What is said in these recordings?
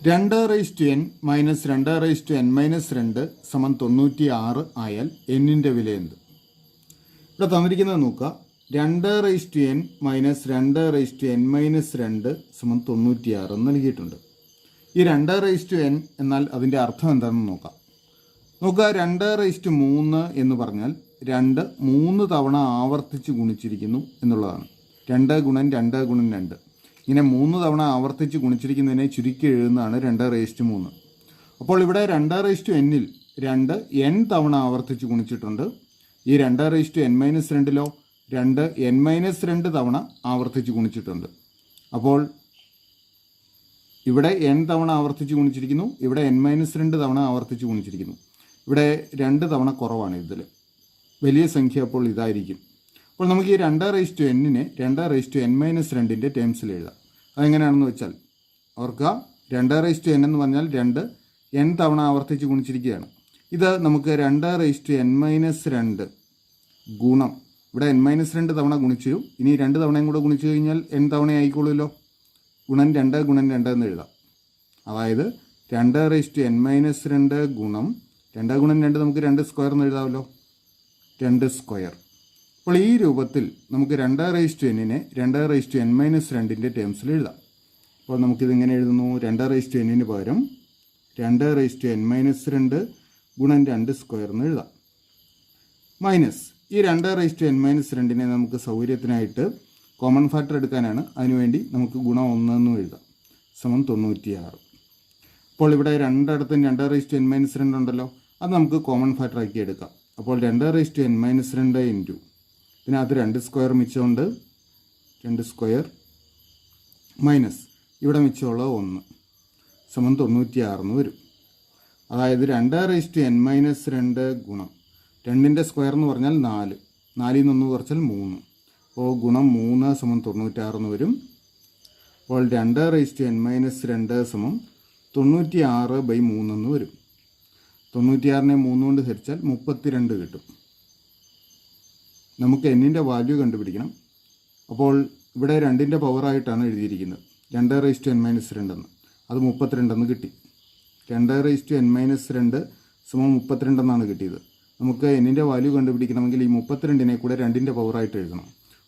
2n-2n-2 സമം 96 ആയാൽ എന്നിൻ്റെ വില എന്ത്? ഇവിടെ തന്നിരിക്കുന്നത് നോക്കുക. 2n-2n-2 സമം 96 എന്ന് നൽകിയിട്ടുണ്ട്. ഈ 2n എന്നാൽ അതിൻ്റെ അർത്ഥം എന്താണെന്ന് നോക്കാം. 2:3 എന്ന് പറഞ്ഞാൽ 3 തവണ ആവർത്തിച്ച് ഗുണിച്ചിരിക്കുന്നു എന്നുള്ളതാണ്. 2 ഗുണം 2 ഗുണം 2 ഇങ്ങനെ 3 തവണ ആവർത്തിച്ച് ഗുണിച്ചിരിക്കുന്നതിനെ ചുരുക്കി എഴുതുന്നതാണ് 2:3. അപ്പോൾ ഇവിടെ 2n-ൽ 2n തവണ ആവർത്തിച്ച് ഗുണിച്ചിട്ടുണ്ട്. ഈ 2n-2ലോ 2n-2 തവണ ആവർത്തിച്ച് ഗുണിച്ചിട്ടുണ്ട്. അപ്പോൾ ഇവിടെ n തവണ ആവർത്തിച്ച് ഗുണിച്ചിരിക്കുന്നു, ഇവിടെ n-2 തവണ ആവർത്തിച്ച് ഗുണിച്ചിരിക്കുന്നു. ഇവിടെ 2 തവണ കുറവാണ്. ഇതിൽ വലിയ സംഖ്യ അപ്പോൾ ഇതായിരിക്കും. അപ്പോൾ നമുക്ക് ഈ 2:n-നെ 2n-2ൻ്റെ ടേംസിൽ എഴുതാം. അതെങ്ങനെയാണെന്ന് വെച്ചാൽ ഓർക്കുക, 2n എന്ന് പറഞ്ഞാൽ 2n തവണ ആവർത്തിച്ച് ഗുണിച്ചിരിക്കുകയാണ്. ഇത് നമുക്ക് 2n-2 ഗുണം, ഇവിടെ n-2 തവണ ഗുണിച്ചു, ഇനി 2 തവണയും കൂടെ ഗുണിച്ചു കഴിഞ്ഞാൽ n തവണ ആയിക്കോളുമല്ലോ, ഗുണം 2 ഗുണം 2 എന്ന് എഴുതാം. അതായത് 2n-2 ഗുണം 2 ഗുണം 2 നമുക്ക് 2 സ്ക്വയർ എന്ന് എഴുതാമല്ലോ, 2 സ്ക്വയർ. അപ്പോൾ ഈ രൂപത്തിൽ നമുക്ക് 2:n-നെ 2n-2ൻ്റെ ടേംസിൽ എഴുതാം. അപ്പോൾ നമുക്കിതെങ്ങനെ എഴുതുന്നു? 2:n പകരം 2n-2 ഗുണം 2 സ്ക്വയർ എന്ന് എഴുതാം. മൈനസ് ഈ 2n-2നെ നമുക്ക് സൗകര്യത്തിനായിട്ട് കോമൺ ഫാക്ടർ എടുക്കാനാണ്. അതിനുവേണ്ടി നമുക്ക് ഗുണം 1 എന്നും എഴുതാം, സമം 96. അപ്പോൾ ഇവിടെ രണ്ടിടത്തും 2n-2 ഉണ്ടല്ലോ, അത് നമുക്ക് കോമൺ ഫാക്ടർ ആക്കി എടുക്കാം. അപ്പോൾ 2n-2 ഇൻറ്റു ഇതിനകത്ത് 2 സ്ക്വയർ മിച്ചമുണ്ട്, 2 സ്ക്വയർ മൈനസ് ഇവിടെ മിച്ചമുള്ള 1 സമം 96 എന്ന് വരും. അതായത് 2n-2 ഗുണം 2ൻ്റെ സ്ക്വയർ എന്ന് പറഞ്ഞാൽ 4, 4ൽ നിന്ന് 1 കുറച്ചാൽ 3, അപ്പോൾ ഗുണം 3 സമം 96 എന്ന് വരും. അപ്പോൾ 2n-2 സമം 96/3 എന്ന് വരും. 96നെ 3 കൊണ്ട് ഹരിച്ചാൽ 32 കിട്ടും. നമുക്ക് n-ൻ്റെ വാല്യൂ കണ്ടുപിടിക്കണം. അപ്പോൾ ഇവിടെ 2ൻ്റെ പവറായിട്ടാണ് എഴുതിയിരിക്കുന്നത്, 2n-2 എന്ന്. അത് 32 എന്ന് കിട്ടി. 2n-2 സമം 32 എന്നാണ് കിട്ടിയത്. നമുക്ക് n-ൻ്റെ വാല്യൂ കണ്ടുപിടിക്കണമെങ്കിൽ ഈ 32നെ കൂടെ 2ൻ്റെ പവറായിട്ട് എഴുതണം.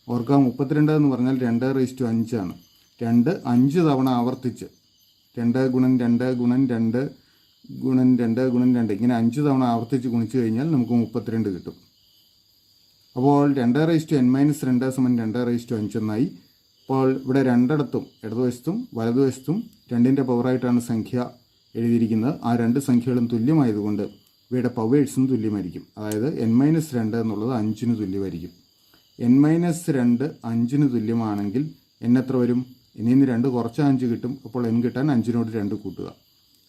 ഓർക്കുക, 32 എന്ന് പറഞ്ഞാൽ 2/5 ആണ്. 2 5 തവണ ആവർത്തിച്ച് 2 ഗുണം 2 ഗുണം 2 ഗുണം 2 ഗുണം 2 ഇങ്ങനെ 5 തവണ ആവർത്തിച്ച് ഗുണിച്ചു കഴിഞ്ഞാൽ നമുക്ക് 32 കിട്ടും. അപ്പോൾ 2n-2 സമം 2/5 എന്നായി. അപ്പോൾ ഇവിടെ രണ്ടിടത്തും ഇടതുവശത്തും വലതുവശത്തും 2ൻ്റെ പവറായിട്ടാണ് സംഖ്യ എഴുതിയിരിക്കുന്നത്. ആ 2 സംഖ്യകളും തുല്യമായതുകൊണ്ട് ഇവയുടെ പവേഴ്സും തുല്യമായിരിക്കും. അതായത് n-2 എന്നുള്ളത് 5ന് തുല്യമായിരിക്കും. n-2 5ന് തുല്യമാണെങ്കിൽ n എത്ര വരും? ഇനിയിൽ നിന്ന് 2 കുറച്ച് 5 കിട്ടും. അപ്പോൾ n കിട്ടാൻ 5നോട് 2 കൂട്ടുക,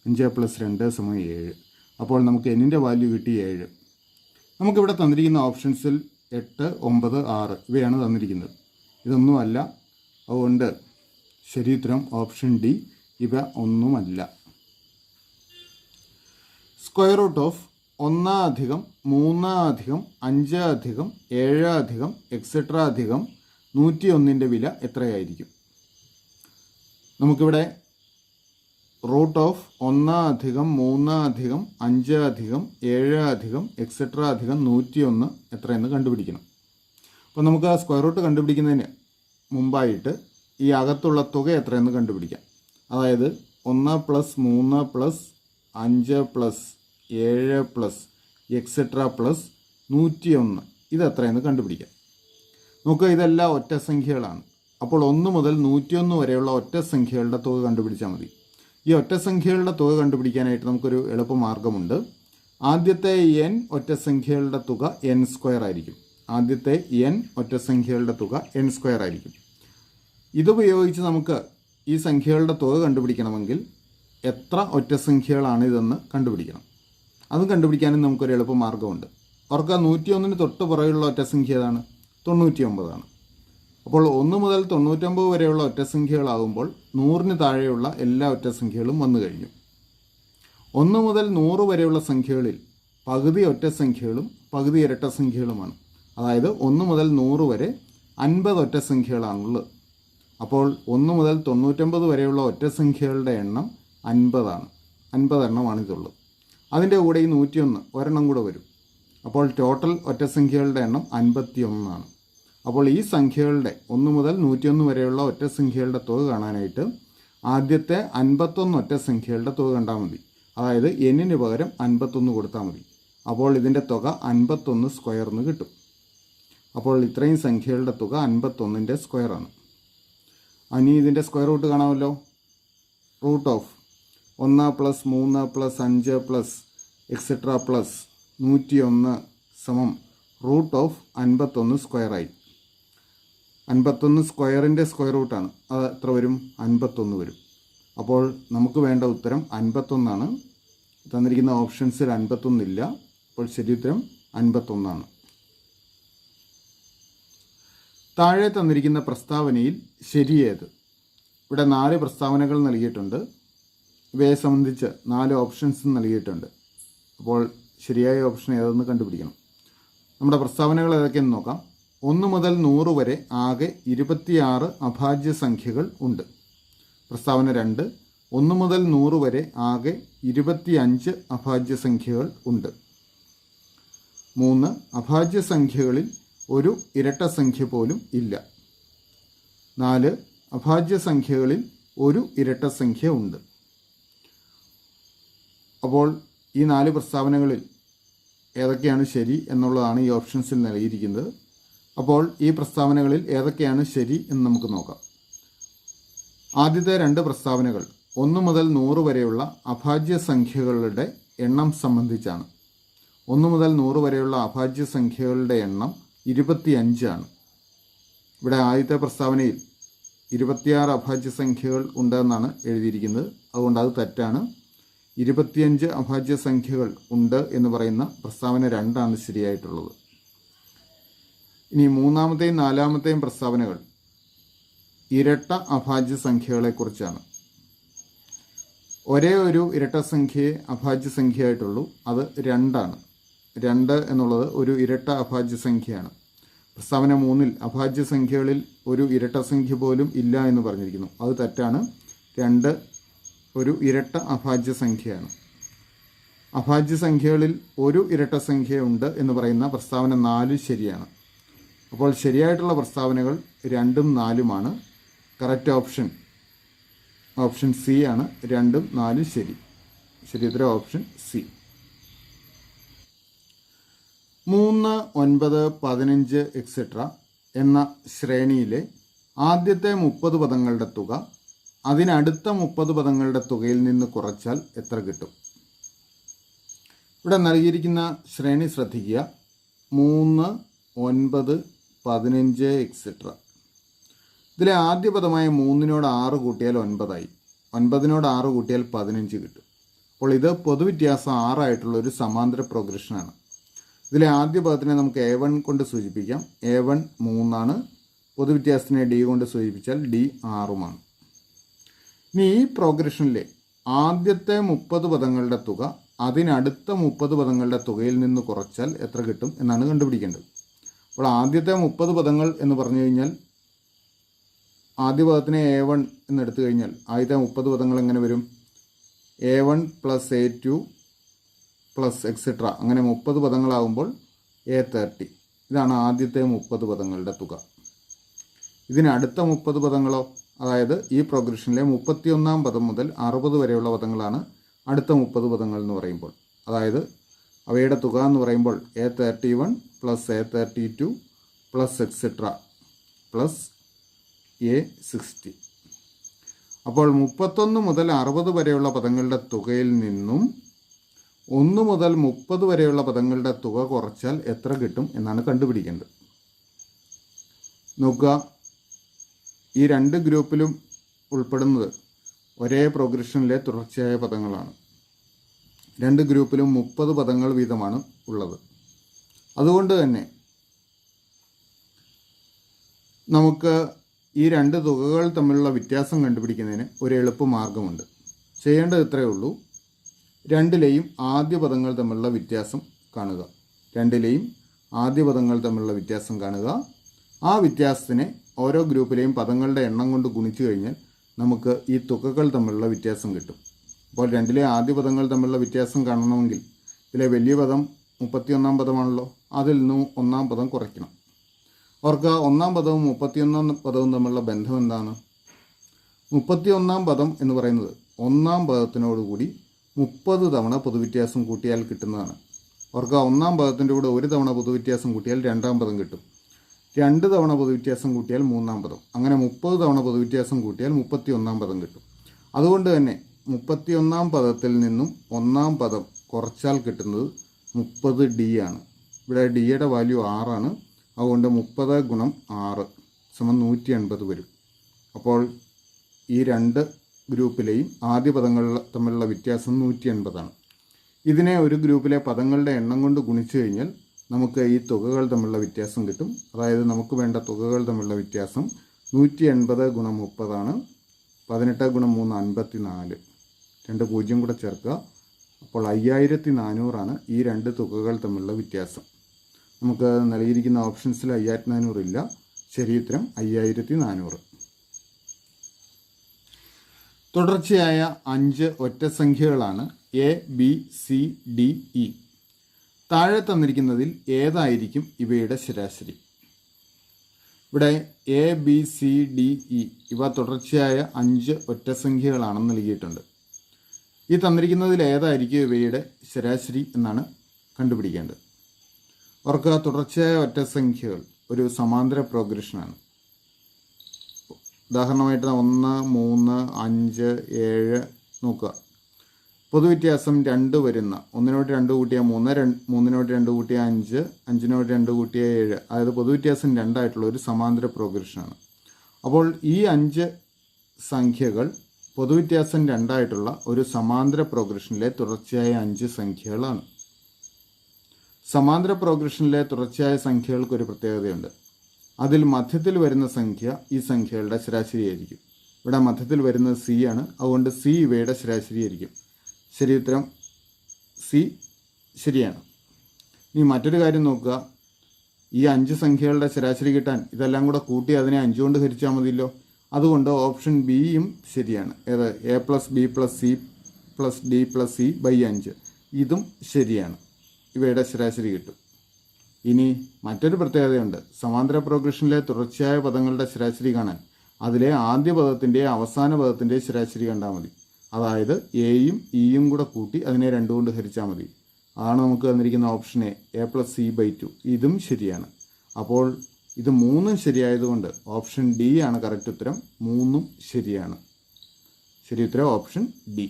5 + 2 സമം 7. അപ്പോൾ നമുക്ക് n-ൻ്റെ വാല്യൂ കിട്ടി 7. നമുക്കിവിടെ തന്നിരിക്കുന്ന ഓപ്ഷൻസിൽ 8, 9, 6 ഇവയാണ് തന്നിരിക്കുന്നത്. ഇതൊന്നുമല്ല, അതുകൊണ്ട് ശരിയുത്തരം ഓപ്ഷൻ ഡി, ഇവ ഒന്നുമല്ല. സ്ക്വയർ റൂട്ട് ഓഫ് 1 + 3 + 5 + 7 എക്സെട്ര 101ൻ്റെ വില എത്രയായിരിക്കും? നമുക്കിവിടെ റൂട്ട് ഓഫ് 1 + 3 + 5 + 7 എക്സെട്ര 101 എത്രയെന്ന് കണ്ടുപിടിക്കണം. അപ്പോൾ നമുക്ക് ആ സ്ക്വയർ റൂട്ട് കണ്ടുപിടിക്കുന്നതിന് മുമ്പായിട്ട് ഈ അകത്തുള്ള തുക എത്രയെന്ന് കണ്ടുപിടിക്കാം. അതായത് 1 + 3 + 5 + 7 + എക്സെട്ര 101 ഇത് എത്രയെന്ന് കണ്ടുപിടിക്കാം. നമുക്ക് ഇതെല്ലാം ഒറ്റ സംഖ്യകളാണ്. അപ്പോൾ 1 മുതൽ 101 വരെയുള്ള ഒറ്റ സംഖ്യകളുടെ തുക കണ്ടുപിടിച്ചാൽ മതി. ഈ ഒറ്റ സംഖ്യകളുടെ തുക കണ്ടുപിടിക്കാനായിട്ട് നമുക്കൊരു എളുപ്പമാർഗ്ഗമുണ്ട്. ആദ്യത്തെ n ഒറ്റ സംഖ്യകളുടെ തുക n² ആയിരിക്കും. ആദ്യത്തെ n ഒറ്റ സംഖ്യകളുടെ തുക n² ആയിരിക്കും. ഇതുപയോഗിച്ച് നമുക്ക് ഈ സംഖ്യകളുടെ തുക കണ്ടുപിടിക്കണമെങ്കിൽ എത്ര ഒറ്റ സംഖ്യകളാണ് ഇതെന്ന് കണ്ടുപിടിക്കണം. അതും കണ്ടുപിടിക്കാനും നമുക്കൊരു എളുപ്പമാർഗ്ഗമുണ്ട്. ഓർക്കുക, 101ന് തൊട്ട് പുറകെയുള്ള ഒറ്റ സംഖ്യ ഏതാണ്? 99 ആണ്. അപ്പോൾ 1 മുതൽ 99 വരെയുള്ള ഒറ്റ സംഖ്യകളാകുമ്പോൾ 100ന് താഴെയുള്ള എല്ലാ ഒറ്റ സംഖ്യകളും വന്നു കഴിഞ്ഞു. 1 മുതൽ 100 വരെയുള്ള സംഖ്യകളിൽ പകുതി ഒറ്റ സംഖ്യകളും പകുതി ഇരട്ട സംഖ്യകളുമാണ്. അതായത് 1 മുതൽ 100 വരെ 50 ഒറ്റ സംഖ്യകളാണുള്ളത്. അപ്പോൾ 1 മുതൽ 99 വരെയുള്ള ഒറ്റ സംഖ്യകളുടെ എണ്ണം 50 എണ്ണമാണ് ഇതുള്ളത്. അതിൻ്റെ കൂടെ ഈ 101 ഒരെണ്ണം കൂടെ വരും. അപ്പോൾ ടോട്ടൽ ഒറ്റസംഖ്യകളുടെ എണ്ണം 51. അപ്പോൾ ഈ സംഖ്യകളുടെ 1 മുതൽ 101 വരെയുള്ള ഒറ്റസംഖ്യകളുടെ തുക കാണാനായിട്ട് ആദ്യത്തെ 51 ഒറ്റസംഖ്യകളുടെ തുക കണ്ടാൽ മതി. അതായത് എന്നിന് പകരം 51 കൊടുത്താൽ മതി. അപ്പോൾ ഇതിൻ്റെ തുക 51 സ്ക്വയറിന് കിട്ടും. അപ്പോൾ ഇത്രയും സംഖ്യകളുടെ തുക 51ൻ്റെ സ്ക്വയറാണ്. ഇനി ഇതിൻ്റെ സ്ക്വയർ റൂട്ട് കാണാമല്ലോ. Root of 1 + 3 + 5 plus etcetera plus 101 സമം റൂട്ട് ഓഫ് 51 സ്ക്വയറായി. 51 സ്ക്വയറിൻ്റെ സ്ക്വയർ റൂട്ടാണ്. അത് എത്ര വരും? 51 വരും. അപ്പോൾ നമുക്ക് വേണ്ട ഉത്തരം 51. തന്നിരിക്കുന്ന ഓപ്ഷൻസിൽ 51 ഇല്ല. അപ്പോൾ ശരി ഉത്തരം 51. താഴെ തന്നിരിക്കുന്ന പ്രസ്താവനയിൽ ശരിയേത്? ഇവിടെ 4 പ്രസ്താവനകൾ നൽകിയിട്ടുണ്ട്. ഇവയെ സംബന്ധിച്ച് 4 ഓപ്ഷൻസ് നൽകിയിട്ടുണ്ട്. അപ്പോൾ ശരിയായ ഓപ്ഷൻ ഏതെന്ന് കണ്ടുപിടിക്കണം. നമ്മുടെ പ്രസ്താവനകൾ ഏതൊക്കെയെന്ന് നോക്കാം. 1 മുതൽ 100 വരെ ആകെ 26 അഭാജ്യ സംഖ്യകൾ ഉണ്ട്. പ്രസ്താവന 2, 1 മുതൽ 100 വരെ ആകെ 25 അഭാജ്യ സംഖ്യകൾ ഉണ്ട്. 3, അഭാജ്യ സംഖ്യകളിൽ ഒരു ഇരട്ട സംഖ്യ പോലും ഇല്ല. 4, അഭാജ്യ സംഖ്യകളിൽ ഒരു ഇരട്ട സംഖ്യ ഉണ്ട്. അപ്പോൾ ഈ 4 പ്രസ്താവനകളിൽ ഏതൊക്കെയാണ് ശരി എന്നുള്ളതാണ് ഈ ഓപ്ഷൻസിൽ നൽകിയിരിക്കുന്നത്. അപ്പോൾ ഈ പ്രസ്താവനകളിൽ ഏതൊക്കെയാണ് ശരി എന്ന് നമുക്ക് നോക്കാം. ആദ്യത്തെ 2 പ്രസ്താവനകൾ 1 മുതൽ 100 വരെയുള്ള അഭാജ്യ സംഖ്യകളുടെ എണ്ണം സംബന്ധിച്ചാണ്. 1 മുതൽ 100 വരെയുള്ള അഭാജ്യ സംഖ്യകളുടെ എണ്ണം 25 ആണ്. ഇവിടെ ആദ്യത്തെ പ്രസ്താവനയിൽ 26 അഭാജ്യ സംഖ്യകൾ ഉണ്ടെന്നാണ് എഴുതിയിരിക്കുന്നത്. അതുകൊണ്ട് അത് തെറ്റാണ്. 25 അഭാജ്യ സംഖ്യകൾ ഉണ്ട് എന്ന് പറയുന്ന പ്രസ്താവന 2 ശരിയായിട്ടുള്ളത്. ഇനി 3-ാമത്തെയും 4-ാമത്തെയും പ്രസ്താവനകൾ ഇരട്ട അഭാജ്യ സംഖ്യകളെക്കുറിച്ചാണ്. ഒരേ ഒരു ഇരട്ട സംഖ്യയെ അഭാജ്യ സംഖ്യയായിട്ടുള്ളൂ. അത് 2 2 എന്നുള്ളത് ഒരു ഇരട്ട അഭാജ്യ സംഖ്യയാണ്. പ്രസ്താവന 3-ൽ അഭാജ്യ സംഖ്യകളിൽ ഒരു ഇരട്ട സംഖ്യ പോലും ഇല്ല എന്ന് പറഞ്ഞിരിക്കുന്നു. അത് തെറ്റാണ്. 2 ഒരു ഇരട്ട അഭാജ്യ സംഖ്യയാണ്. അഭാജ്യ സംഖ്യകളിൽ ഒരു ഇരട്ട സംഖ്യ ഉണ്ട് എന്ന് പറയുന്ന പ്രസ്താവന 4 ശരിയാണ്. അപ്പോൾ ശരിയായിട്ടുള്ള പ്രസ്താവനകൾ 2ഉം 4ഉമാണ്. കറക്റ്റ് ഓപ്ഷൻ സി ആണ്. 2ഉം 4ഉം ശരി. ശരി ഉത്തരം ഓപ്ഷൻ സി. 3, 9, 15 എക്സെട്ര എന്ന ശ്രേണിയിലെ ആദ്യത്തെ 30 പദങ്ങളുടെ തുക അതിനടുത്ത 30 പദങ്ങളുടെ തുകയിൽ നിന്ന് കുറച്ചാൽ എത്ര കിട്ടും? ഇവിടെ നൽകിയിരിക്കുന്ന ശ്രേണി ശ്രദ്ധിക്കുക. 3, 9, 15 എക്സെട്ര. ഇതിലെ ആദ്യ പദമായ 3നോട് 6 കൂട്ടിയാൽ 9ആയി. 9നോട് 6 കൂട്ടിയാൽ 15 കിട്ടും. അപ്പോൾ ഇത് പൊതുവ്യത്യാസം 6 ആയിട്ടുള്ള ഒരു സമാന്തര പ്രോഗ്രഷനാണ്. ഇതിലെ ആദ്യ പദത്തിനെ നമുക്ക് A1 കൊണ്ട് സൂചിപ്പിക്കാം. A1 3ആണ്. പൊതുവ്യത്യാസത്തിനെ D കൊണ്ട് സൂചിപ്പിച്ചാൽ D 6ഉമാണ്. ഇനി ഈ പ്രോഗ്രഷനിലെ ആദ്യത്തെ 30 പദങ്ങളുടെ തുക അതിനടുത്ത 30 പദങ്ങളുടെ തുകയിൽ നിന്ന് കുറച്ചാൽ എത്ര കിട്ടും എന്നാണ് കണ്ടുപിടിക്കേണ്ടത്. അപ്പോൾ ആദ്യത്തെ 30 പദങ്ങൾ എന്ന് പറഞ്ഞു കഴിഞ്ഞാൽ ആദ്യ പദത്തിനെ A1 എന്നെടുത്തു കഴിഞ്ഞാൽ ആദ്യത്തെ 30 പദങ്ങൾ എങ്ങനെ വരും? A1 + A2 പ്ലസ് എക്സെട്ര അങ്ങനെ 30 പദങ്ങളാകുമ്പോൾ A30. ഇതാണ് ആദ്യത്തെ 30 പദങ്ങളുടെ തുക. ഇതിനടുത്ത 30 പദങ്ങളോ, അതായത് ഈ പ്രോഗ്രഷനിലെ 31-ാം പദം മുതൽ 60 വരെയുള്ള പദങ്ങളാണ് അടുത്ത 30 പദങ്ങൾ എന്ന് പറയുമ്പോൾ. അതായത് അവയുടെ തുക എന്ന് പറയുമ്പോൾ A31 + A32 plus etcetera plus A60. അപ്പോൾ 31 മുതൽ 60 വരെയുള്ള പദങ്ങളുടെ തുകയിൽ നിന്നും 1 മുതൽ 30 വരെയുള്ള പദങ്ങളുടെ തുക കുറച്ചാൽ എത്ര കിട്ടും എന്നാണ് കണ്ടുപിടിക്കേണ്ടത്. നോക്കുക, ഈ 2 ഗ്രൂപ്പിലും ഉൾപ്പെടുന്നത് ഒരേ പ്രോഗ്രഷനിലെ തുടർച്ചയായ പദങ്ങളാണ്. 2 ഗ്രൂപ്പിലും 30 പദങ്ങൾ വീതമാണ് ഉള്ളത്. അതുകൊണ്ട് തന്നെ നമുക്ക് ഈ 2 തുകകൾ തമ്മിലുള്ള വ്യത്യാസം കണ്ടുപിടിക്കുന്നതിന് ഒരു എളുപ്പമാർഗമുണ്ട്. ചെയ്യേണ്ടത് ഇത്രയേ ഉള്ളൂ. 2ലെയും ആദ്യ പദങ്ങൾ തമ്മിലുള്ള വ്യത്യാസം കാണുക. 2ലെയും ആദ്യ പദങ്ങൾ തമ്മിലുള്ള വ്യത്യാസം കാണുക. ആ വ്യത്യാസത്തിനെ ഓരോ ഗ്രൂപ്പിലെയും പദങ്ങളുടെ എണ്ണം കൊണ്ട് ഗുണിച്ചു കഴിഞ്ഞാൽ നമുക്ക് ഈ തുകകൾ തമ്മിലുള്ള വ്യത്യാസം കിട്ടും. അപ്പോൾ രണ്ടിലെ ആദ്യ പദങ്ങൾ തമ്മിലുള്ള വ്യത്യാസം കാണണമെങ്കിൽ ഇതിലെ വലിയ പദം 31-ാം പദമാണല്ലോ, അതിൽ നിന്ന് 1-ാം പദം കുറയ്ക്കണം. അവർക്ക് 1-ാം പദവും 31-ാം പദവും തമ്മിലുള്ള ബന്ധം എന്താണ്? 31-ാം പദം എന്ന് പറയുന്നത് 1-ാം പദത്തിനോടുകൂടി 30 തവണ പൊതുവ്യത്യാസം കൂട്ടിയാൽ കിട്ടുന്നതാണ്. അവർക്ക് 1-ാം പദത്തിൻ്റെ കൂടെ 1 തവണ പൊതുവ്യത്യാസം കൂട്ടിയാൽ 2-ാം പദം കിട്ടും. 2 തവണ പൊതുവ്യത്യാസം കൂട്ടിയാൽ 3-ാം പദം. അങ്ങനെ 30 തവണ പൊതുവ്യത്യാസം കൂട്ടിയാൽ 31-ാം പദം കിട്ടും. അതുകൊണ്ട് തന്നെ 31-ാം പദത്തിൽ നിന്നും 1-ാം പദം കുറച്ചാൽ കിട്ടുന്നത് 30D ആണ്. ഇവിടെ ഡിയുടെ വാല്യൂ 6 ആണ്. അതുകൊണ്ട് 30 ഗുണം 6 സമം 180 വരും. അപ്പോൾ ഈ രണ്ട് ഗ്രൂപ്പിലെയും ആദ്യ പദങ്ങൾ തമ്മിലുള്ള വ്യത്യാസം 180 ആണ്. ഇതിനെ ഒരു ഗ്രൂപ്പിലെ പദങ്ങളുടെ എണ്ണം കൊണ്ട് ഗുണിച്ചു കഴിഞ്ഞാൽ നമുക്ക് ഈ തുകകൾ തമ്മിലുള്ള വ്യത്യാസം കിട്ടും. അതായത് നമുക്ക് വേണ്ട തുകകൾ തമ്മിലുള്ള വ്യത്യാസം 180 ഗുണം 30 ആണ്. 18 ഗുണം 3 54. 2 പൂജ്യം കൂടെ ചേർക്കുക. അപ്പോൾ 5400 ആണ് ഈ രണ്ട് തുകകൾ തമ്മിലുള്ള വ്യത്യാസം. നമുക്ക് നൽകിയിരിക്കുന്ന ഓപ്ഷൻസിൽ 5400 ഇല്ല. ശരി ഉത്തരം 5400. തുടർച്ചയായ 5 ഒറ്റസംഖ്യകളാണ് A, B, C, D, E. താഴെ തന്നിരിക്കുന്നതിൽ ഏതായിരിക്കും ഇവയുടെ ശരാശരി? ഇവിടെ A, B, C, D, E ഇവ തുടർച്ചയായ 5 ഒറ്റസംഖ്യകളാണെന്ന് നൽകിയിട്ടുണ്ട്. ഈ തന്നിരിക്കുന്നതിൽ ഏതായിരിക്കും ഇവയുടെ ശരാശരി എന്നാണ് കണ്ടുപിടിക്കേണ്ടത്. അവർക്ക് തുടർച്ചയായ ഒറ്റസംഖ്യകൾ ഒരു സമാന്തര പ്രോഗ്രഷനാണ്. ഉദാഹരണമായിട്ട് 1, 3, 5, 7 നോക്കുക. പൊതുവ്യത്യാസം 2 വരുന്ന 1-നോട് 2 കൂട്ടിയാൽ 3, 3-നോട് 2 കൂട്ടിയാൽ 5, 5-നോട് 2 കൂട്ടിയാൽ 7. അതായത് പൊതുവ്യത്യാസം 2 ആയിട്ടുള്ള ഒരു സമാന്തര പ്രോഗ്രഷനാണ്. അപ്പോൾ ഈ 5 സംഖ്യകൾ പൊതുവ്യത്യാസം 2 ആയിട്ടുള്ള ഒരു സമാന്തര പ്രോഗ്രഷനിലെ തുടർച്ചയായ 5 സംഖ്യകളാണ്. സമാന്തര പ്രോഗ്രഷനിലെ തുടർച്ചയായ സംഖ്യകൾക്കൊരു പ്രത്യേകതയുണ്ട്. അതിൽ മധ്യത്തിൽ വരുന്ന സംഖ്യ ഈ സംഖ്യകളുടെ ശരാശരിയായിരിക്കും. ഇവിടെ മധ്യത്തിൽ വരുന്നത് സി ആണ്. അതുകൊണ്ട് സി ഇവയുടെ ശരാശരിയായിരിക്കും. ശരി ഉത്തരം സി ശരിയാണ്. ഇനി മറ്റൊരു കാര്യം നോക്കുക. ഈ 5 സംഖ്യകളുടെ ശരാശരി കിട്ടാൻ ഇതെല്ലാം കൂടെ കൂട്ടി അതിനെ 5 കൊണ്ട് ഹരിച്ചാൽ മതിയല്ലോ. അതുകൊണ്ട് ഓപ്ഷൻ ബിയും ശരിയാണ്. ഏത്? A plus B plus C plus D plus C by 5 ഇതും ശരിയാണ്. ഇവയുടെ ശരാശരി കിട്ടും. ഇനി മറ്റൊരു പ്രത്യേകതയുണ്ട്. സമാന്തര പ്രോഗ്രഷനിലെ തുടർച്ചയായ പദങ്ങളുടെ ശരാശരി കാണാൻ അതിലെ ആദ്യ പദത്തിൻ്റെ അവസാന പദത്തിൻ്റെ ശരാശരി കണ്ടാൽ മതി. അതായത് എയും ഇയും കൂടെ കൂട്ടി അതിനെ 2 കൊണ്ട് ഹരിച്ചാൽ മതി. അതാണ് നമുക്ക് തന്നിരിക്കുന്ന option A plus C by 2. ഇതും ശരിയാണ്. അപ്പോൾ ഇത് 3ഉം ശരിയായതുകൊണ്ട് ഓപ്ഷൻ ഡി ആണ് കറക്റ്റ് ഉത്തരം. 3ഉം ശരിയാണ്. ശരി ഉത്തരം ഓപ്ഷൻ ഡി.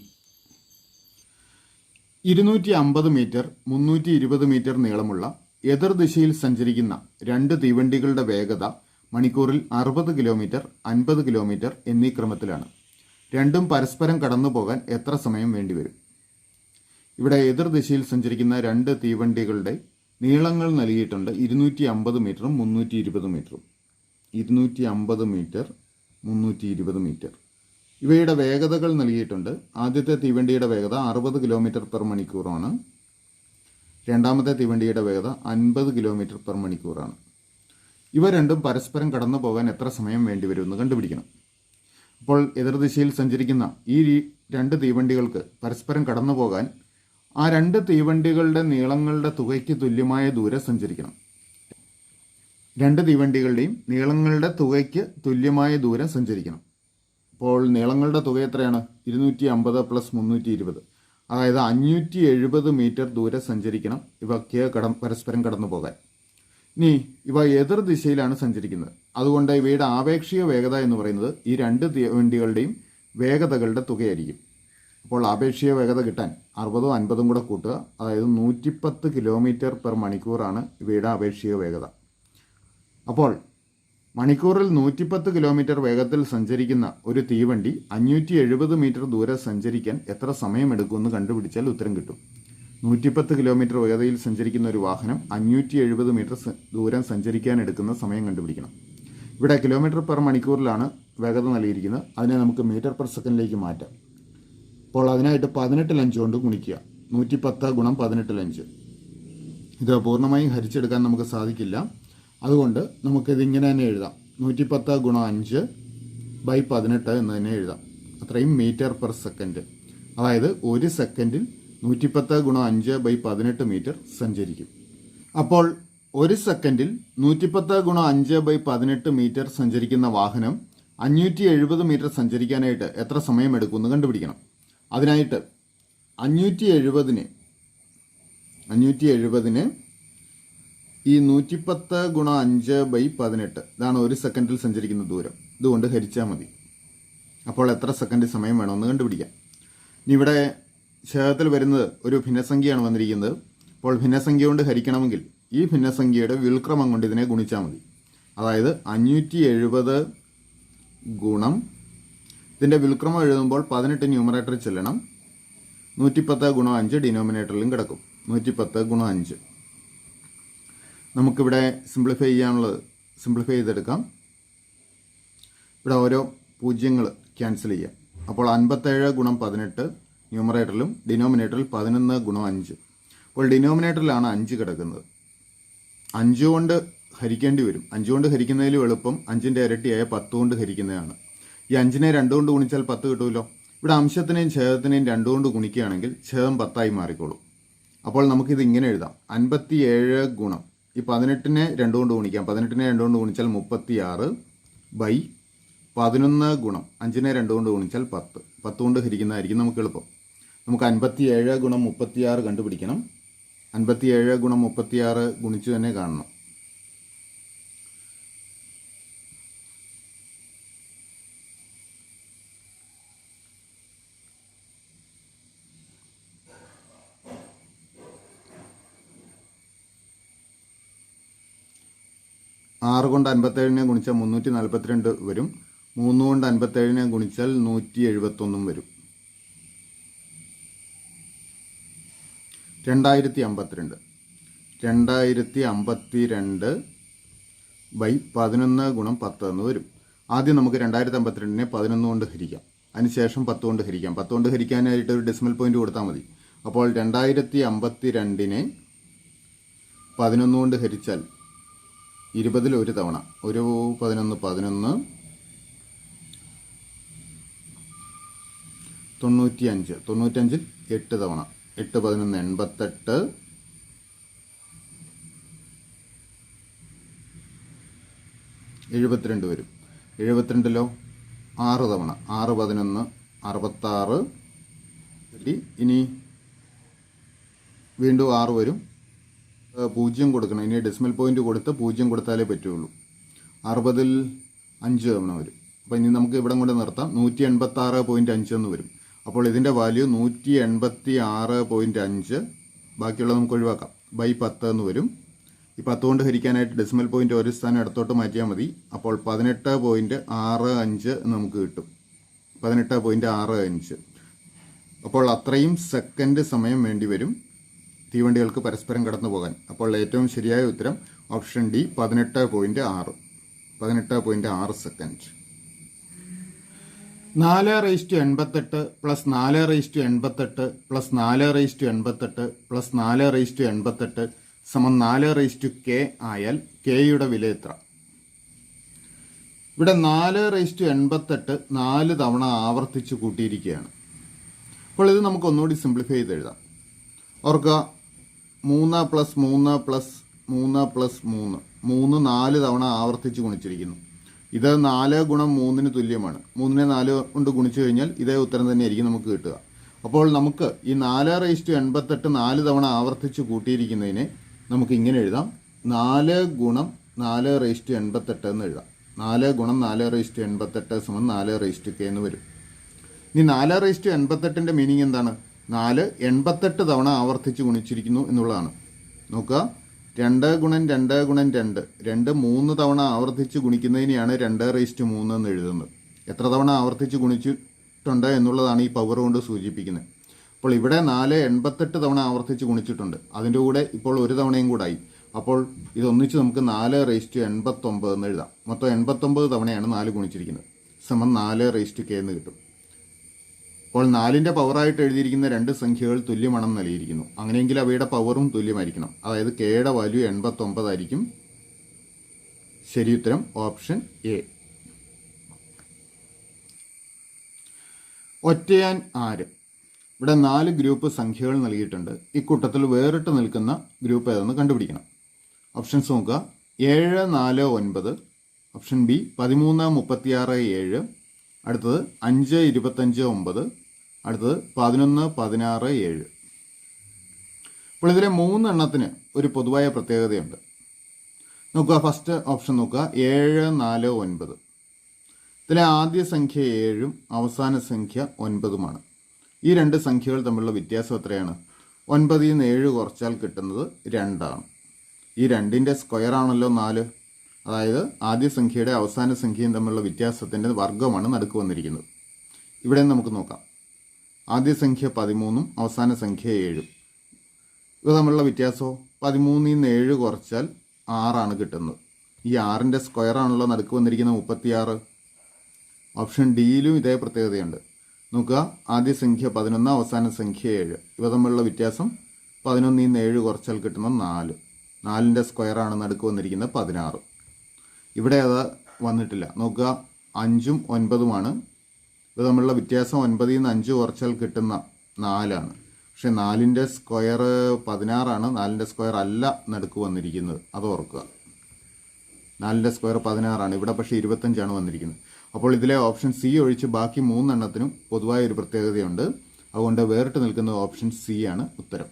250 മീറ്റർ 320 മീറ്റർ നീളമുള്ള എതിർദിശയിൽ സഞ്ചരിക്കുന്ന 2 തീവണ്ടികളുടെ വേഗത മണിക്കൂറിൽ 60 കിലോമീറ്റർ, 50 കിലോമീറ്റർ എന്നീ ക്രമത്തിലാണ്. രണ്ടും പരസ്പരം കടന്നു പോകാൻ എത്ര സമയം വേണ്ടിവരും? ഇവിടെ എതിർദിശയിൽ സഞ്ചരിക്കുന്ന 2 തീവണ്ടികളുടെ നീളങ്ങൾ നൽകിയിട്ടുണ്ട്. 250 മീറ്ററും 320 മീറ്ററും. 250 മീറ്റർ 320 മീറ്റർ. ഇവയുടെ വേഗതകൾ നൽകിയിട്ടുണ്ട്. ആദ്യത്തെ തീവണ്ടിയുടെ വേഗത 60 കിലോമീറ്റർ പെർ മണിക്കൂറാണ്. രണ്ടാമത്തെ തീവണ്ടിയുടെ വേഗത 50 കിലോമീറ്റർ പെർ മണിക്കൂറാണ്. ഇവ രണ്ടും പരസ്പരം കടന്നു പോകാൻ എത്ര സമയം വേണ്ടിവരുമെന്ന് കണ്ടുപിടിക്കണം. അപ്പോൾ എതിർദിശയിൽ സഞ്ചരിക്കുന്ന ഈ 2 തീവണ്ടികൾക്ക് പരസ്പരം കടന്നു പോകാൻ ആ 2 തീവണ്ടികളുടെ നീളങ്ങളുടെ തുകയ്ക്ക് തുല്യമായ ദൂരം സഞ്ചരിക്കണം. 2 തീവണ്ടികളുടെയും നീളങ്ങളുടെ തുകയ്ക്ക് തുല്യമായ ദൂരം സഞ്ചരിക്കണം. അപ്പോൾ നീളങ്ങളുടെ തുക എത്രയാണ്? 250 പ്ലസ് 320. അതായത് 570 മീറ്റർ ദൂരം സഞ്ചരിക്കണം ഇവയ്ക്ക് പരസ്പരം കടന്നു പോകാൻ. ഇനി ഇവ എതിർ ദിശയിലാണ് സഞ്ചരിക്കുന്നത്. അതുകൊണ്ട് ഇവയുടെ ആപേക്ഷിക വേഗത എന്ന് പറയുന്നത് ഈ 2 തീവണ്ടികളുടെയും വേഗതകളുടെ തുകയായിരിക്കും. അപ്പോൾ ആപേക്ഷിക വേഗത കിട്ടാൻ 60ഉം 50ഉം കൂടെ കൂട്ടുക. അതായത് 110 കിലോമീറ്റർ പെർ മണിക്കൂറാണ് ഇവയുടെ ആപേക്ഷിക വേഗത. അപ്പോൾ മണിക്കൂറിൽ 110 കിലോമീറ്റർ വേഗത്തിൽ സഞ്ചരിക്കുന്ന ഒരു തീവണ്ടി 570 മീറ്റർ ദൂരം സഞ്ചരിക്കാൻ എത്ര സമയമെടുക്കുമെന്ന് കണ്ടുപിടിച്ചാൽ ഉത്തരം കിട്ടും. 110 കിലോമീറ്റർ വേഗതയിൽ സഞ്ചരിക്കുന്ന ഒരു വാഹനം 570 മീറ്റർ ദൂരം സഞ്ചരിക്കാൻ എടുക്കുന്ന സമയം കണ്ടുപിടിക്കണം. ഇവിടെ കിലോമീറ്റർ പെർ മണിക്കൂറിലാണ് വേഗത നൽകിയിരിക്കുന്നത്. അതിനെ നമുക്ക് മീറ്റർ പെർ സെക്കൻഡിലേക്ക് മാറ്റാം. അപ്പോൾ അതിനായിട്ട് 18 കൊണ്ട് ഗുണിക്കുക. 110 ഗുണം 18. ഇത് പൂർണ്ണമായും ഹരിച്ചെടുക്കാൻ നമുക്ക് സാധിക്കില്ല. അതുകൊണ്ട് നമുക്കിതിങ്ങനെ തന്നെ എഴുതാം. 110 ഗുണം 5 ബൈ 18 എന്ന് തന്നെ എഴുതാം. അത്രയും മീറ്റർ പെർ സെക്കൻഡ്. അതായത് 1 സെക്കൻഡിൽ 110 ഗുണം 5/18 മീറ്റർ സഞ്ചരിക്കും. അപ്പോൾ 1 സെക്കൻഡിൽ 110 ഗുണം 5/18 മീറ്റർ സഞ്ചരിക്കുന്ന വാഹനം 570 മീറ്റർ സഞ്ചരിക്കാനായിട്ട് എത്ര സമയം എടുക്കുമെന്ന് കണ്ടുപിടിക്കണം. അതിനായിട്ട് 570ന് ഈ 110 ഗുണം 5/18 ഇതാണ് 1 സെക്കൻഡിൽ സഞ്ചരിക്കുന്ന ദൂരം, ഇതുകൊണ്ട് ഹരിച്ചാൽ മതി. അപ്പോൾ എത്ര സെക്കൻഡ് സമയം വേണമെന്ന് കണ്ടുപിടിക്കാം. ഇനി ഇവിടെ ഛേദത്തിൽ വരുന്നത് ഒരു ഭിന്നസംഖ്യയാണ് വന്നിരിക്കുന്നത്. അപ്പോൾ ഭിന്നസംഖ്യ കൊണ്ട് ഹരിക്കണമെങ്കിൽ ഈ ഭിന്നസംഖ്യയുടെ വ്യുൽക്രമം കൊണ്ട് ഇതിനെ ഗുണിച്ചാൽ മതി. അതായത് 570 ഗുണം ഇതിൻ്റെ വ്യുൽക്രമം എഴുതുമ്പോൾ 18 ന്യൂമറേറ്ററിൽ ചെല്ലണം. 110 ഗുണം 5 ഡിനോമിനേറ്ററിലും കിടക്കും. 110 ഗുണം 5 നമുക്കിവിടെ സിംപ്ലിഫൈ ചെയ്യാനുള്ളത് സിംപ്ലിഫൈ ചെയ്തെടുക്കാം. ഇവിടെ ഓരോ പൂജ്യങ്ങൾ ക്യാൻസൽ ചെയ്യാം. അപ്പോൾ 57 ഗുണം 18 ന്യൂമറേറ്ററിലും ഡിനോമിനേറ്ററിൽ 11 ഗുണം 5. അപ്പോൾ ഡിനോമിനേറ്ററിലാണ് 5 കിടക്കുന്നത്. 5 കൊണ്ട് ഹരിക്കേണ്ടി വരും. 5 കൊണ്ട് ഹരിക്കുന്നതിലും എളുപ്പം 5ൻ്റെ ഇരട്ടിയായ 10 കൊണ്ട് ഹരിക്കുന്നതാണ്. ഈ 5നെ 2 കൊണ്ട് ഗുണിച്ചാൽ 10 കിട്ടുമല്ലോ. ഇവിടെ അംശത്തിനെയും ഛേദത്തിനെയും 2 കൊണ്ട് ഗുണിക്കുകയാണെങ്കിൽ ഛേദം 10 ആയി മാറിക്കോളും. അപ്പോൾ നമുക്കിത് ഇങ്ങനെ എഴുതാം. 57 ഗുണം ഈ 18നെ 2 കൊണ്ട് ഗുണിക്കാം. 18നെ 2 കൊണ്ട് ഗുണിച്ചാൽ 36/11 ഗുണം 5നെ 2 കൊണ്ട് ഗുണിച്ചാൽ 10. 10 കൊണ്ട് ഹരിക്കുന്നതായിരിക്കും നമുക്ക് എളുപ്പം. നമുക്ക് 57 ഗുണം 36 കണ്ടുപിടിക്കണം. 57 ഗുണം 36 ഗുണിച്ചു തന്നെ കാണണം. ആറ് കൊണ്ട് 57നെ ഗുണിച്ചാൽ 342 വരും. 3 കൊണ്ട് 57നെ ഗുണിച്ചാൽ 171 വരും. 2052 2052/11 ഗുണം 10 എന്ന് വരും. ആദ്യം നമുക്ക് 2052നെ 11 കൊണ്ട് ഹരിക്കാം. അതിനുശേഷം 10 കൊണ്ട് ഹരിക്കാം. 10 കൊണ്ട് ഹരിക്കാനായിട്ട് ഒരു ഡെസിമൽ പോയിന്റ് കൊടുത്താൽ മതി. അപ്പോൾ 2052നെ 11 കൊണ്ട് ഹരിച്ചാൽ 20ൽ ഒരു തവണ 11 11 95 95ൽ 8 തവണ 8 11 88 72 വരും. 72ലോ 6 തവണ 6 11 66. ഇനി വീണ്ടും 6 വരും. 0 കൊടുക്കണം. ഇനി ഡെസിമൽ പോയിന്റ് കൊടുത്ത് 0 കൊടുത്താലേ പറ്റുള്ളൂ. 60ൽ 5 തവണ വരും. അപ്പോൾ ഇനി നമുക്ക് ഇവിടെ കൊണ്ട് നിർത്താം. 186.5 എന്ന് വരും. അപ്പോൾ ഇതിൻ്റെ വാല്യൂ 186.5. ബാക്കിയുള്ളത് നമുക്ക് ഒഴിവാക്കാം. /10 എന്ന് വരും. ഈ 10 കൊണ്ട് ഹരിക്കാനായിട്ട് ഡെസിമൽ പോയിന്റ് ഒരു സ്ഥാനം ഇടത്തോട്ട് മാറ്റിയാൽ മതി. അപ്പോൾ 18.65 എന്ന് നമുക്ക് കിട്ടും. 18.65. അപ്പോൾ അത്രയും സെക്കൻഡ് സമയം വേണ്ടി വരും തീവണ്ടികൾക്ക് പരസ്പരം കടന്നു പോകാൻ. അപ്പോൾ ഏറ്റവും ശരിയായ ഉത്തരം ഓപ്ഷൻ ഡി 18.6 സെക്കൻഡ്. 4/88 + 4/88 + 4/88 + 4/88 = 4k ആയാൽ കെയുടെ വില എത്ര? ഇവിടെ 4/88 4 തവണ ആവർത്തിച്ച് കൂട്ടിയിരിക്കുകയാണ്. അപ്പോൾ ഇത് നമുക്ക് ഒന്നുകൂടി സിംപ്ലിഫൈ ചെയ്ത് എഴുതാം. ഓർക്കുക, 3 + 3 + 3 + 3 3 4 തവണ ആവർത്തിച്ച് ഗുണിച്ചിരിക്കുന്നു. ഇത് 4 ഗുണം 3ന് തുല്യമാണ്. 3നെ 4 കൊണ്ട് ഗുണിച്ചു കഴിഞ്ഞാൽ ഇതേ ഉത്തരം തന്നെയായിരിക്കും നമുക്ക് കിട്ടുക. അപ്പോൾ നമുക്ക് ഈ 4/88 4 തവണ ആവർത്തിച്ച് കൂട്ടിയിരിക്കുന്നതിനെ നമുക്ക് ഇങ്ങനെ എഴുതാം. 4 ഗുണം 4/88 എന്ന് എഴുതാം. 4 ഗുണം 4/88 = 4k എന്ന് വരും. ഇനി 4/88ൻ്റെ മീനിങ് എന്താണ്? 4 88 തവണ ആവർത്തിച്ച് ഗുണിച്ചിരിക്കുന്നു എന്നുള്ളതാണ്. നോക്കുക, 2 ഗുണം 2 ഗുണം 2 2 3 തവണ ആവർത്തിച്ച് ഗുണിക്കുന്നതിനെയാണ് 2/3 എന്ന് എഴുതുന്നത്. എത്ര തവണ ആവർത്തിച്ച് ഗുണിച്ചിട്ടുണ്ട് എന്നുള്ളതാണ് ഈ പവർ കൊണ്ട് സൂചിപ്പിക്കുന്നത്. അപ്പോൾ ഇവിടെ 4 88 തവണ ആവർത്തിച്ച് ഗുണിച്ചിട്ടുണ്ട്. അതിൻ്റെ കൂടെ ഇപ്പോൾ ഒരു തവണയും കൂടായി. അപ്പോൾ ഇതൊന്നിച്ച് നമുക്ക് 4/89 എന്ന് എഴുതാം. മൊത്തം 89 തവണയാണ് 4 ഗുണിച്ചിരിക്കുന്നത്. =4k എന്ന് കിട്ടും. അപ്പോൾ 4ൻ്റെ പവറായിട്ട് എഴുതിയിരിക്കുന്ന 2 സംഖ്യകൾ തുല്യമാണെന്ന് നൽകിയിരിക്കുന്നു. അങ്ങനെയെങ്കിൽ അവയുടെ പവറും തുല്യമായിരിക്കണം. അതായത് കെയുടെ വാല്യൂ 89 ആയിരിക്കും. ശരി ഉത്തരം ഓപ്ഷൻ എ. ഒറ്റയാൻ ആര്? ഇവിടെ 4 ഗ്രൂപ്പ് സംഖ്യകൾ നൽകിയിട്ടുണ്ട്. ഇക്കൂട്ടത്തിൽ വേറിട്ട് നിൽക്കുന്ന ഗ്രൂപ്പ് ഏതെന്ന് കണ്ടുപിടിക്കണം. ഓപ്ഷൻസ് നോക്കുക. 7, 4, 9. Option B 13, 36, 7. അടുത്തത് 5, 25, 9. അടുത്തത് 11, 16, 7. അപ്പോൾ ഇതിലെ 3 എണ്ണത്തിന് ഒരു പൊതുവായ പ്രത്യേകതയുണ്ട്. നോക്കുക, ഫസ്റ്റ് ഓപ്ഷൻ നോക്കുക. 7, 4, 9. ഇതിലെ ആദ്യ സംഖ്യ 7ഉം അവസാന സംഖ്യ 9ഉമാണ്. ഈ രണ്ട് സംഖ്യകൾ തമ്മിലുള്ള വ്യത്യാസം എത്രയാണ്? 9ൽ നിന്ന് 7 കുറച്ചാൽ കിട്ടുന്നത് 2 ആണ്. ഈ 2ൻ്റെ സ്ക്വയർ ആണല്ലോ 4. അതായത് ആദ്യ സംഖ്യയുടെ അവസാന സംഖ്യയും തമ്മിലുള്ള വ്യത്യാസത്തിൻ്റെ വർഗ്ഗമാണ് നടുക്ക് വന്നിരിക്കുന്നത്. ഇവിടെ നമുക്ക് നോക്കാം. ആദ്യ സംഖ്യ 13ഉം അവസാന സംഖ്യ 7ഉം. ഇവ തമ്മിലുള്ള വ്യത്യാസമോ 13ൽ നിന്ന് 7 കുറച്ചാൽ 6ആണ് കിട്ടുന്നത്. ഈ 6ൻ്റെ സ്ക്വയർ ആണല്ലോ നടുക്ക് വന്നിരിക്കുന്നത് 36. ഓപ്ഷൻ ഡിയിലും ഇതേ പ്രത്യേകതയുണ്ട്. നോക്കുക, ആദ്യ സംഖ്യ 11, അവസാന സംഖ്യ 7. ഇവ തമ്മിലുള്ള വ്യത്യാസം 11ൽ നിന്ന് 7 കുറച്ചാൽ കിട്ടുന്ന 4. 4ൻ്റെ സ്ക്വയർ ആണ് നടുക്ക് വന്നിരിക്കുന്നത് 16. ഇവിടെ അത് വന്നിട്ടില്ല. നോക്കുക, 5ഉം 9ഉമാണ്. ഇവ തമ്മിലുള്ള വ്യത്യാസം 9ൽ നിന്ന് 5 കുറച്ചാൽ കിട്ടുന്ന 4ആണ്. പക്ഷെ 4ൻ്റെ സ്ക്വയർ 16ആണ്. 4ൻ്റെ സ്ക്വയർ അല്ല നടുക്ക് വന്നിരിക്കുന്നത്, അത് ഓർക്കുക. 4ൻ്റെ സ്ക്വയർ 16ആണ്. ഇവിടെ പക്ഷേ 25ആണ് വന്നിരിക്കുന്നത്. അപ്പോൾ ഇതിലെ ഓപ്ഷൻ സി ഒഴിച്ച് ബാക്കി 3 എണ്ണത്തിനും പൊതുവായ ഒരു പ്രത്യേകതയുണ്ട്. അതുകൊണ്ട് വേറിട്ട് നിൽക്കുന്ന ഓപ്ഷൻ സി ആണ് ഉത്തരം.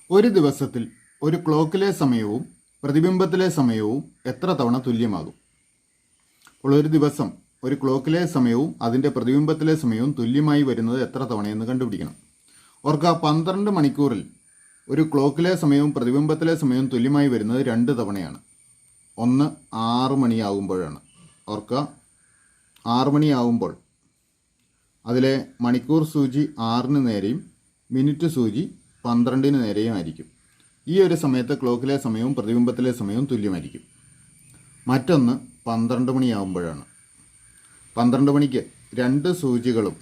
ഒരു ദിവസത്തിൽ ഒരു ക്ലോക്കിലെ സമയവും പ്രതിബിംബത്തിലെ സമയവും എത്ര തവണ തുല്യമാകും? അപ്പോൾ ഒരു ദിവസം ഒരു ക്ലോക്കിലെ സമയവും അതിൻ്റെ പ്രതിബിംബത്തിലെ സമയവും തുല്യമായി വരുന്നത് എത്ര തവണയെന്ന് കണ്ടുപിടിക്കണം. ഓർക്കുക, 12 മണിക്കൂറിൽ ഒരു ക്ലോക്കിലെ സമയവും പ്രതിബിംബത്തിലെ സമയവും തുല്യമായി വരുന്നത് 2 തവണയാണ്. ഒന്ന് 6 മണിയാകുമ്പോഴാണ്. ഓർക്കുക, 6 മണിയാകുമ്പോൾ അതിലെ മണിക്കൂർ സൂചി 6ന് നേരെയും മിനിറ്റ് സൂചി 12ന് നേരെയും ആയിരിക്കും. ഈ ഒരു സമയത്ത് ക്ലോക്കിലെ സമയവും പ്രതിബിംബത്തിലെ സമയവും തുല്യമായിരിക്കും. മറ്റൊന്ന് 12 മണിയാകുമ്പോഴാണ്. 12 മണിക്ക് 2 സൂചികളും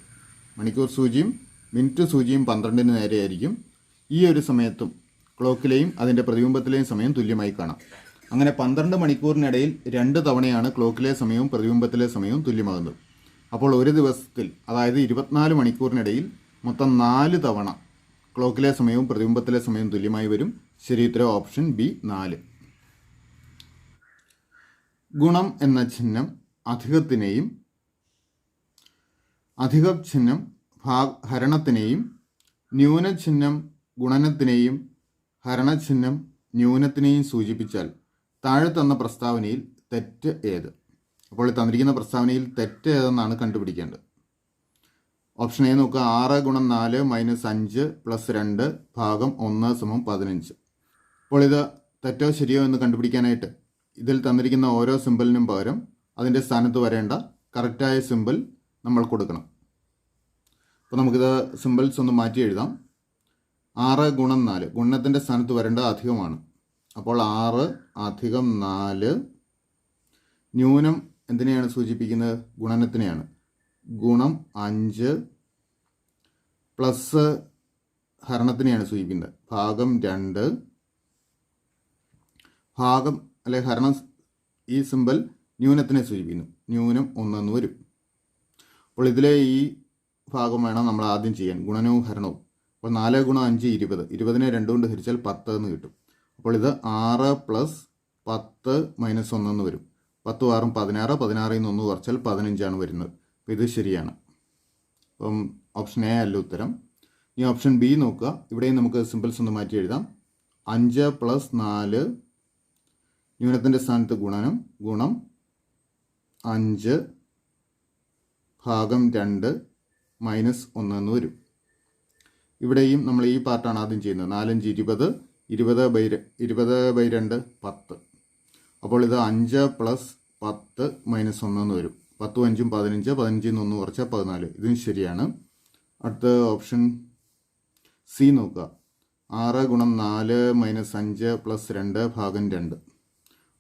മണിക്കൂർ സൂചിയും മിനിറ്റ് സൂചിയും 12ന് നേരെയായിരിക്കും. ഈ ഒരു സമയത്തും ക്ലോക്കിലെയും അതിൻ്റെ പ്രതിബിംബത്തിലെയും സമയം തുല്യമായി കാണാം. അങ്ങനെ 12 മണിക്കൂറിനിടയിൽ 2 തവണയാണ് ക്ലോക്കിലെ സമയവും പ്രതിബിംബത്തിലെ സമയവും തുല്യമാകുന്നത്. അപ്പോൾ ഒരു ദിവസത്തിൽ, അതായത് 24 മണിക്കൂറിനിടയിൽ മൊത്തം 4 തവണ ക്ലോക്കിലെ സമയവും പ്രതിബിംബത്തിലെ സമയവും തുല്യമായി വരും. ശരി ഉത്തരം ഓപ്ഷൻ ബി 4. ഗുണം എന്ന ചിഹ്നം അധികത്തിനെയും അധിക ചിഹ്നം ഹരണത്തിനെയും ന്യൂനചിഹ്നം ഗുണനത്തിനെയും ഹരണചിഹ്നം ന്യൂനത്തിനെയും സൂചിപ്പിച്ചാൽ താഴെ തന്ന പ്രസ്താവനയിൽ തെറ്റ് ഏത്? അപ്പോൾ തന്നിരിക്കുന്ന പ്രസ്താവനയിൽ തെറ്റ് ഏതെന്നാണ് കണ്ടുപിടിക്കേണ്ടത്. ഓപ്ഷൻ എ നോക്കുക. 6 ഗുണം 4 മൈനസ് 5 പ്ലസ് 2 ഭാഗം 1 സമം 15. അപ്പോൾ ഇത് തെറ്റോ ശരിയോ എന്ന് കണ്ടുപിടിക്കാനായിട്ട് ഇതിൽ തന്നിരിക്കുന്ന ഓരോ സിമ്പിളിനും പകരം അതിൻ്റെ സ്ഥാനത്ത് വരേണ്ട കറക്റ്റായ സിമ്പിൾ നമ്മൾ കൊടുക്കണം. അപ്പോൾ നമുക്കിത് സിമ്പിൾസ് ഒന്ന് മാറ്റി എഴുതാം. 6 ഗുണം 4 ഗുണത്തിൻ്റെ സ്ഥാനത്ത് വരേണ്ട അധികമാണ്. അപ്പോൾ 6 അധികം 4 ന്യൂനം എന്തിനെയാണ് സൂചിപ്പിക്കുന്നത്? ഗുണനത്തിനെയാണ്. ഗുണം 5 പ്ലസ് ഹരണത്തിനെയാണ് സൂചിപ്പിക്കുന്നത്. ഭാഗം 2 ഭാഗം അല്ലെ ഹരണം, ഈ സിമ്പൽ ന്യൂനത്തിനെ സൂചിപ്പിക്കുന്നു. ന്യൂനം 1 എന്ന് വരും. അപ്പോൾ ഇതിലെ ഈ ഭാഗം വേണം നമ്മൾ ആദ്യം ചെയ്യാൻ, ഗുണനവും ഹരണവും. അപ്പോൾ 4 ഗുണം 5 20. 20നെ 2 കൊണ്ട് ഹരിച്ചാൽ 10 എന്ന് കിട്ടും. അപ്പോൾ ഇത് 6 പ്ലസ് 10 മൈനസ് 1 എന്ന് വരും. 10 6 16. 16ൽ നിന്ന് 1 കുറച്ചാൽ 15ആണ് വരുന്നത്. അപ്പോൾ ഇത് ശരിയാണ്. അപ്പം ഓപ്ഷൻ എ അല്ല ഉത്തരം. ഈ ഓപ്ഷൻ ബി നോക്കുക. ഇവിടെയും നമുക്ക് സിമ്പിൾസ് ഒന്ന് മാറ്റി എഴുതാം. 5 പ്ലസ് 4 ന്യൂനത്തിൻ്റെ സ്ഥാനത്ത് ഗുണനം, ഗുണം 5 ഭാഗം 2 മൈനസ് 1 എന്ന് വരും. ഇവിടെയും നമ്മൾ ഈ പാർട്ടാണ് ആദ്യം ചെയ്യുന്നത്. 4 5 20. 20/2 10. അപ്പോൾ ഇത് 5 പ്ലസ് 10 മൈനസ് 1 എന്ന് വരും. 10 5 15. 15ൽ നിന്ന് 1 കുറച്ചാൽ 14. ഇതും ശരിയാണ്. അടുത്ത ഓപ്ഷൻ സി നോക്കുക. 6 ഗുണം 4 മൈനസ് 5 പ്ലസ് 2 ഭാഗം 2.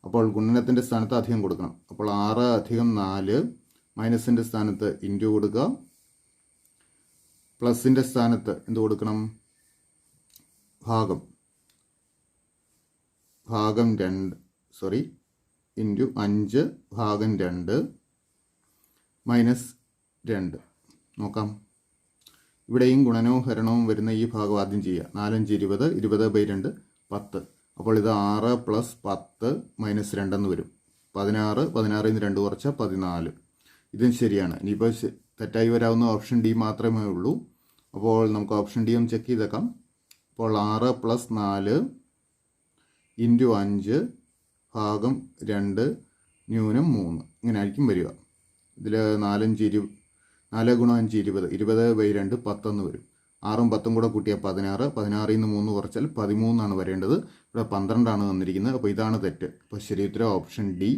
അപ്പോൾ ഗുണനത്തിൻ്റെ സ്ഥാനത്ത് അധികം കൊടുക്കണം. അപ്പോൾ 6 അധികം 4 മൈനസിൻ്റെ സ്ഥാനത്ത് ഇൻറ്റു കൊടുക്കുക. പ്ലസിൻ്റെ സ്ഥാനത്ത് എന്ത് കൊടുക്കണം? ഭാഗം 2 ഇൻറ്റു 5 ഭാഗം 2 മൈനസ് 2. നോക്കാം. ഇവിടെയും ഗുണനവും ഹരണവും വരുന്ന ഈ ഭാഗം ആദ്യം ചെയ്യുക. 4 5 20, 20/2 10. അപ്പോൾ ഇത് 6 + 10 - 2 എന്ന് വരും. 16, 16ൽ നിന്ന് 2 കുറച്ചാൽ 14. ഇതും ശരിയാണ്. ഇനിയിപ്പോൾ തെറ്റായി വരാവുന്ന ഓപ്ഷൻ ഡി മാത്രമേ ഉള്ളൂ. അപ്പോൾ നമുക്ക് ഓപ്ഷൻ ഡി ഒന്ന് ചെക്ക് ചെയ്തേക്കാം. അപ്പോൾ 6 + 4 × 5 ഭാഗം 2 ന്യൂനം 3 ഇങ്ങനെ ആയിരിക്കും വരിക. ഇതിൽ 4 × 5 20, 20/2 10 എന്ന് വരും. 6ഉം 10ഉം കൂടെ കൂട്ടിയാൽ 16, 16ൽ നിന്ന് 3 കുറച്ചാൽ 13 ആണ് വരേണ്ടത്. ഇവിടെ 12 ആണ് തന്നിരിക്കുന്നത്. അപ്പോൾ ഇതാണ് തെറ്റ്. അപ്പോൾ ശരി ഉത്തരം ഓപ്ഷൻ ഡി